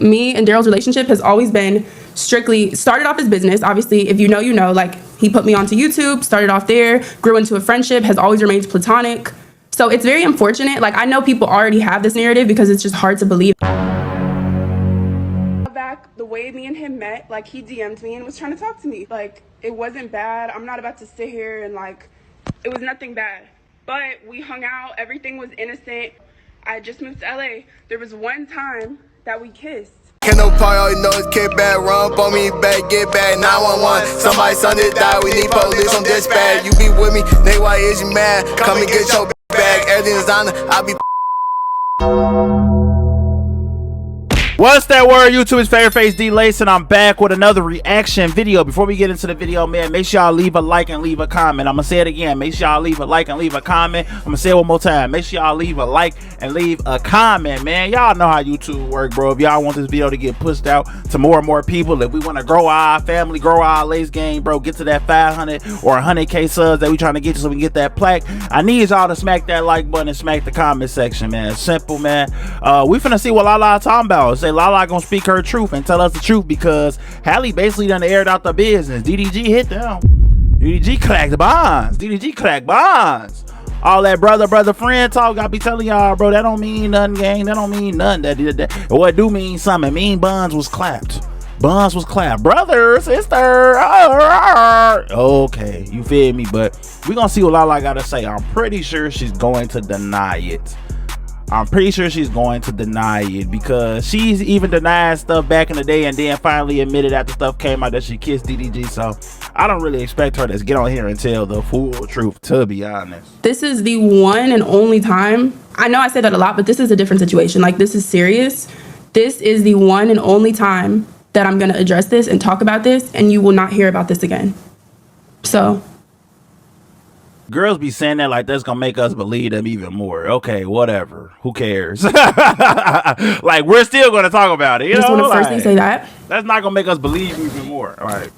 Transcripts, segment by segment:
Me and Daryl's relationship has always been strictly started off as business. Obviously, if you know, you know, like he put me onto YouTube, started off there, grew into a friendship, has always remained platonic. So it's very unfortunate. Like I know people already have this narrative because it's just hard to believe. Back the way me and him met, like he DM'd me and was trying to talk to me. Like it wasn't bad. I'm not about to sit here and like, it was nothing bad. But we hung out, everything was innocent. I just moved to LA. There was one time that we kissed. Can't no part, all you know is kick back, run on me, back, get back, 911. Somebody's son did die, we need police on dispatch. You be with me, they why is you mad? Come and get your bag, everything's on, I be. What's that word, YouTube? It's favorite face DLace, and I'm back with another reaction video. Before we get into the video, man, make sure y'all leave a like and leave a comment. I'm gonna say it again. Make sure y'all leave a like and leave a comment. I'm gonna say it one more time. Make sure y'all leave a like and leave a comment, man. Y'all know how YouTube work, bro. If y'all want this video to get pushed out to more and more people, if we want to grow our family, grow our Lace game, bro, get to that 500 or 100K subs that we trying to get to so we can get that plaque, I need y'all to smack that like button and smack the comment section, man. Simple, man. We finna see what Lala talking about. Say Lala gonna speak her truth and tell us the truth, because Halle basically done aired out the business. DDG hit them. DDG cracked the bonds. DDG cracked bonds. All that brother friend talk, I be telling y'all, bro, that don't mean nothing, gang. That don't mean nothing. That what do mean something. Mean buns was clapped. Buns was clapped. Brother, sister. Okay, you feel me? But we gonna see what Lala gotta say. I'm pretty sure she's going to deny it. I'm pretty sure she's going to deny it, because she's even denied stuff back in the day and then finally admitted after stuff came out that she kissed DDG. So I don't really expect her to get on here and tell the full truth, to be honest. This is the one and only time. I know I say that a lot, but this is a different situation. Like this is serious. This is the one and only time that I'm going to address this and talk about this, and you will not hear about this again. So girls be saying that like that's gonna make us believe them even more. Okay, whatever. Who cares? Like we're still gonna talk about it. You just know, want to like, firstly say that that's not gonna make us believe even more. All right,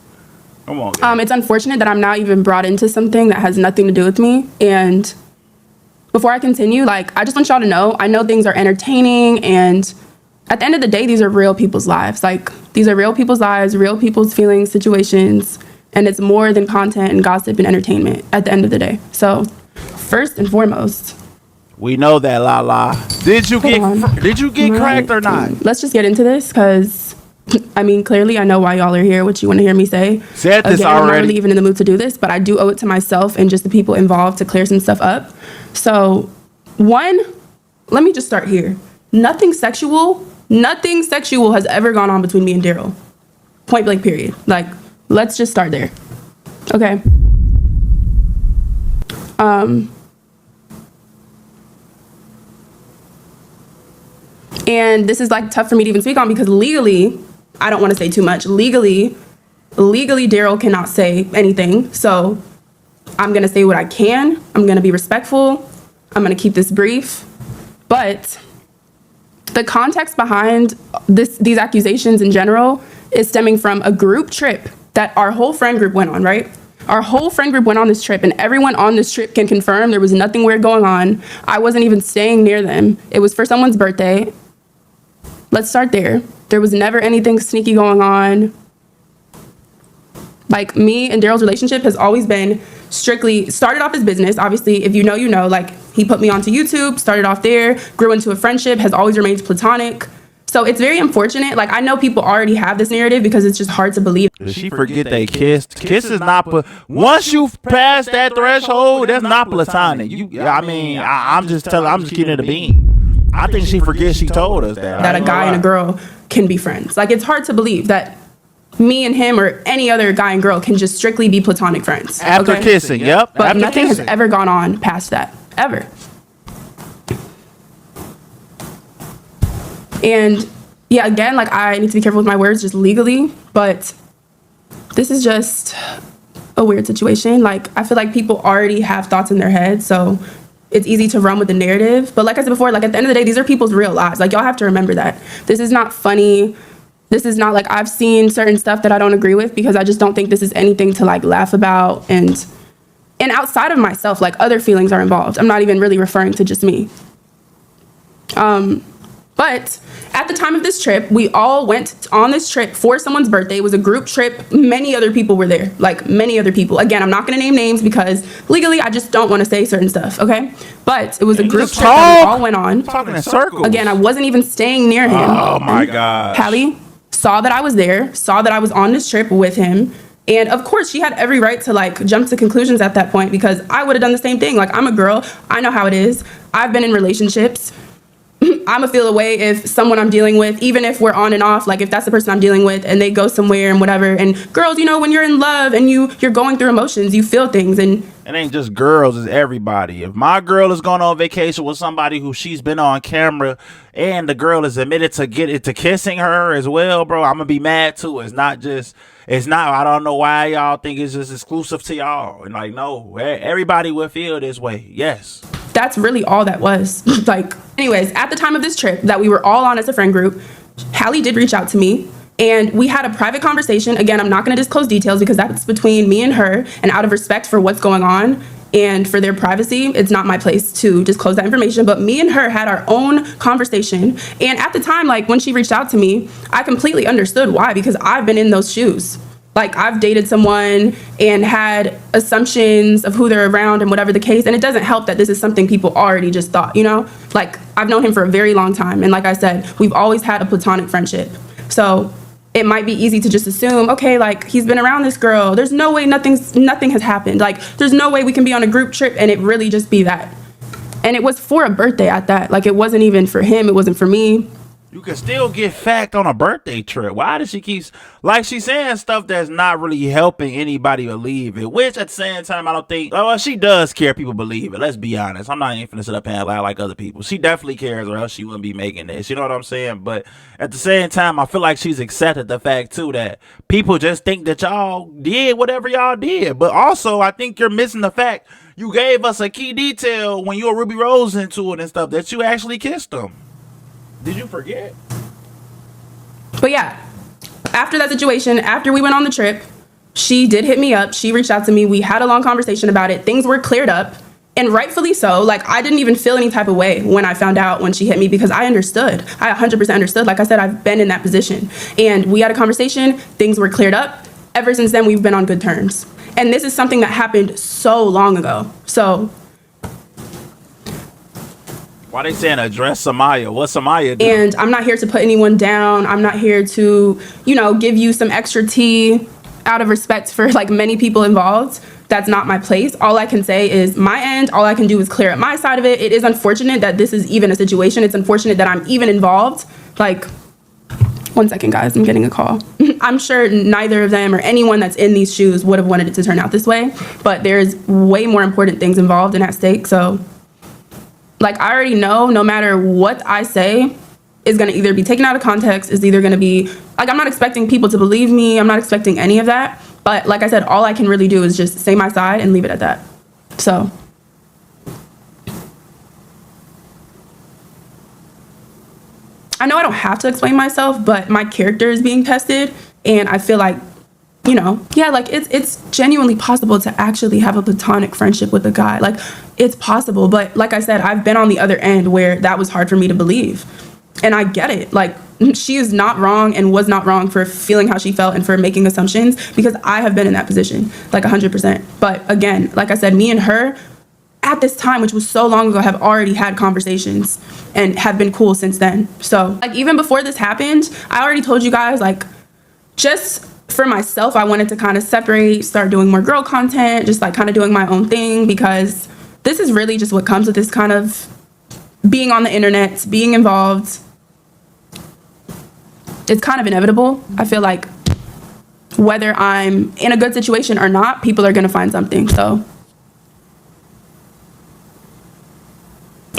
come on. Guys. It's unfortunate that I'm now even brought into something that has nothing to do with me. And before I continue, like I just want y'all to know, I know things are entertaining, and at the end of the day, these are real people's lives. Like these are real people's lives, real people's feelings, situations. And it's more than content and gossip and entertainment at the end of the day. So, first and foremost, we know that, Lala. Did you get cracked or not? Let's just get into this, because I mean, clearly I know why y'all are here, what you want to hear me say. Said this Again, already. I'm not really even in the mood to do this, but I do owe it to myself and just the people involved to clear some stuff up. So, one, let me just start here. Nothing sexual has ever gone on between me and Daryl. Point blank, period. Like, let's just start there. Okay. And this is like tough for me to even speak on, because legally, I don't want to say too much. Legally, Daryl cannot say anything. So I'm going to say what I can. I'm going to be respectful. I'm going to keep this brief. But the context behind these accusations in general is stemming from a group trip that our whole friend group went on, right? Our whole friend group went on this trip, and everyone on this trip can confirm there was nothing weird going on. I wasn't even staying near them. It was for someone's birthday. Let's start there. There was never anything sneaky going on. Like me and Daryl's relationship has always been strictly started off as business. Obviously, if you know, you know, like he put me onto YouTube, started off there, grew into a friendship, has always remained platonic. So it's very unfortunate. Like I know people already have this narrative because it's just hard to believe. Did she forget they kissed? Kiss is not once you pass that threshold, that's not platonic. I'm just keeping it a beam. I think she forgets she told us that a guy and a girl can be friends. Like it's hard to believe that me and him or any other guy and girl can just strictly be platonic friends. After kissing, yep. But after nothing kissing. has ever gone on past that, ever. And yeah, again, like I need to be careful with my words just legally, but this is just a weird situation. Like I feel like people already have thoughts in their head, so it's easy to run with the narrative. But like I said before, like at the end of the day, these are people's real lives. Like y'all have to remember that. This is not funny. This is not like I've seen certain stuff that I don't agree with, because I just don't think this is anything to like laugh about. And outside of myself, like other feelings are involved. I'm not even really referring to just me. But at the time of this trip, we all went on this trip for someone's birthday. It was a group trip. Many other people were there, like many other people. Again, I'm not going to name names because legally I just don't want to say certain stuff, okay? But it was a group trip that we all went on. Talking in circles. Again, I wasn't even staying near him. Oh my gosh. Halle saw that I was there, saw that I was on this trip with him. And of course, she had every right to like jump to conclusions at that point because I would have done the same thing. Like, I'm a girl. I know how it is. I've been in relationships. I'ma feel a way if someone I'm dealing with, even if we're on and off, like if that's the person I'm dealing with and they go somewhere and whatever. And girls, you know, when you're in love and you're going through emotions, you feel things. And it ain't just girls, it's everybody. If my girl is going on vacation with somebody who she's been on camera and the girl is admitted to kissing her as well, bro, I'm gonna be mad too. It's not, I don't know why y'all think it's just exclusive to y'all. And like, no, everybody will feel this way. Yes. That's really all that was. Like, anyways, at the time of this trip that we were all on as a friend group, Halle did reach out to me and we had a private conversation. Again, I'm not going to disclose details because that's between me and her, and out of respect for what's going on and for their privacy, it's not my place to disclose that information. But me and her had our own conversation. And at the time, like when she reached out to me, I completely understood why, because I've been in those shoes. Like, I've dated someone and had assumptions of who they're around and whatever the case. And it doesn't help that this is something people already just thought, you know? Like, I've known him for a very long time. And like I said, we've always had a platonic friendship. So it might be easy to just assume, okay, like, he's been around this girl. There's no way nothing has happened. Like, there's no way we can be on a group trip and it really just be that. And it was for a birthday at that. Like, it wasn't even for him. It wasn't for me. You can still get fact on a birthday trip. Why does she keep, like, she's saying stuff that's not really helping anybody believe it? Which at the same time, I don't think, well, she does care people believe it. Let's be honest. I'm not even finna sit up and lie like other people. She definitely cares, or else she wouldn't be making this. You know what I'm saying? But at the same time, I feel like she's accepted the fact too that people just think that y'all did whatever y'all did. But also, I think you're missing the fact you gave us a key detail when you were Ruby Rose into it and stuff, that you actually kissed them. Did you forget? But yeah, after that situation, after we went on the trip, she did hit me up. She reached out to me. We had a long conversation about it. Things were cleared up, and rightfully so. Like, I didn't even feel any type of way when I found out when she hit me, because I understood. I 100% understood. Like I said, I've been in that position. And we had a conversation. Things were cleared up. Ever since then, we've been on good terms. And this is something that happened so long ago. So why they saying address Samaya? What Samaya do? And I'm not here to put anyone down. I'm not here to, you know, give you some extra tea out of respect for like many people involved. That's not my place. All I can say is my end. All I can do is clear up my side of it. It is unfortunate that this is even a situation. It's unfortunate that I'm even involved. Like, one second, guys, I'm getting a call. I'm sure neither of them or anyone that's in these shoes would have wanted it to turn out this way, but there's way more important things involved and at stake. So like, I already know no matter what I say is going to either be taken out of context, is either going to be, like, I'm not expecting people to believe me. I'm not expecting any of that. But like I said, all I can really do is just say my side and leave it at that. So I know I don't have to explain myself, but my character is being tested. And I feel like, you know, yeah, like it's genuinely possible to actually have a platonic friendship with a guy. Like, it's possible. But like I said, I've been on the other end where that was hard for me to believe. And I get it. Like, she is not wrong and was not wrong for feeling how she felt and for making assumptions, because I have been in that position, like 100%. But again, like I said, me and her at this time, which was so long ago, have already had conversations and have been cool since then. So like, even before this happened, I already told you guys, like, just for myself, I wanted to kind of separate, start doing more girl content, just like kind of doing my own thing, because this is really just what comes with this kind of being on the internet, being involved. It's kind of inevitable. I feel like whether I'm in a good situation or not, people are going to find something. So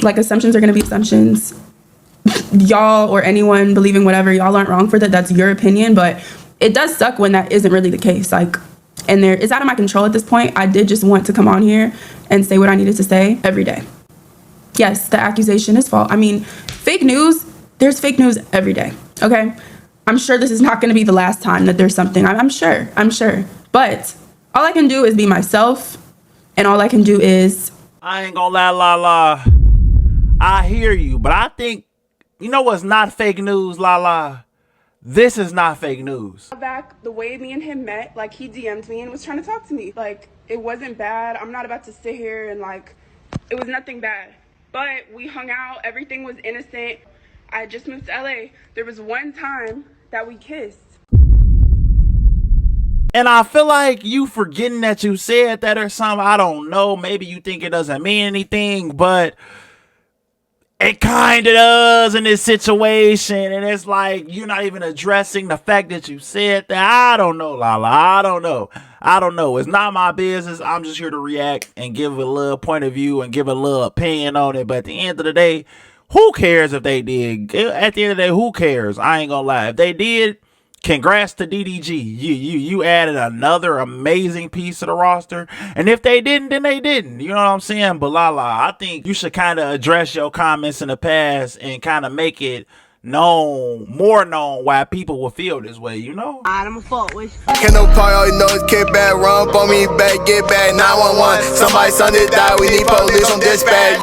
like, assumptions are going to be assumptions. Y'all or anyone believing whatever, y'all aren't wrong for that. That's your opinion, but it does suck when that isn't really the case. Like, and it's out of my control at this point. I did just want to come on here and say what I needed to say every day. Yes, the accusation is false. I mean, fake news, there's fake news every day, okay? I'm sure this is not going to be the last time that there's something. I'm sure. But all I can do is be myself, and all I can do is... I ain't gonna lie, Lala. I hear you, but I think You know what's not fake news, Lala? This is not fake news. Back the way me and him met, like he DM'd me and was trying to talk to me. Like it wasn't bad. I'm not about to sit here and like, it was nothing bad. But we hung out, everything was innocent. I had just moved to LA. There was one time that we kissed. And I feel like you forgetting that you said that or something. I don't know. Maybe you think it doesn't mean anything, but it kind of does in this situation. And it's like you're not even addressing the fact that you said that. I don't know, Lala. I don't know. It's not my business. I'm just here to react and give a little point of view and give a little opinion on it. But at the end of the day, who cares if they did? At the end of the day, who cares? I ain't gonna lie. If they did, congrats to DDG. You added another amazing piece to the roster. And if they didn't, then they didn't. You know what I'm saying? But Lala, I think you should kind of address your comments in the past and kind of make it more known why people will feel this way, you know? I'm a fault with Can't no part, all you know is kick back, run up on me back, get back, 911. Somebody's son that died, we need police on dispatch.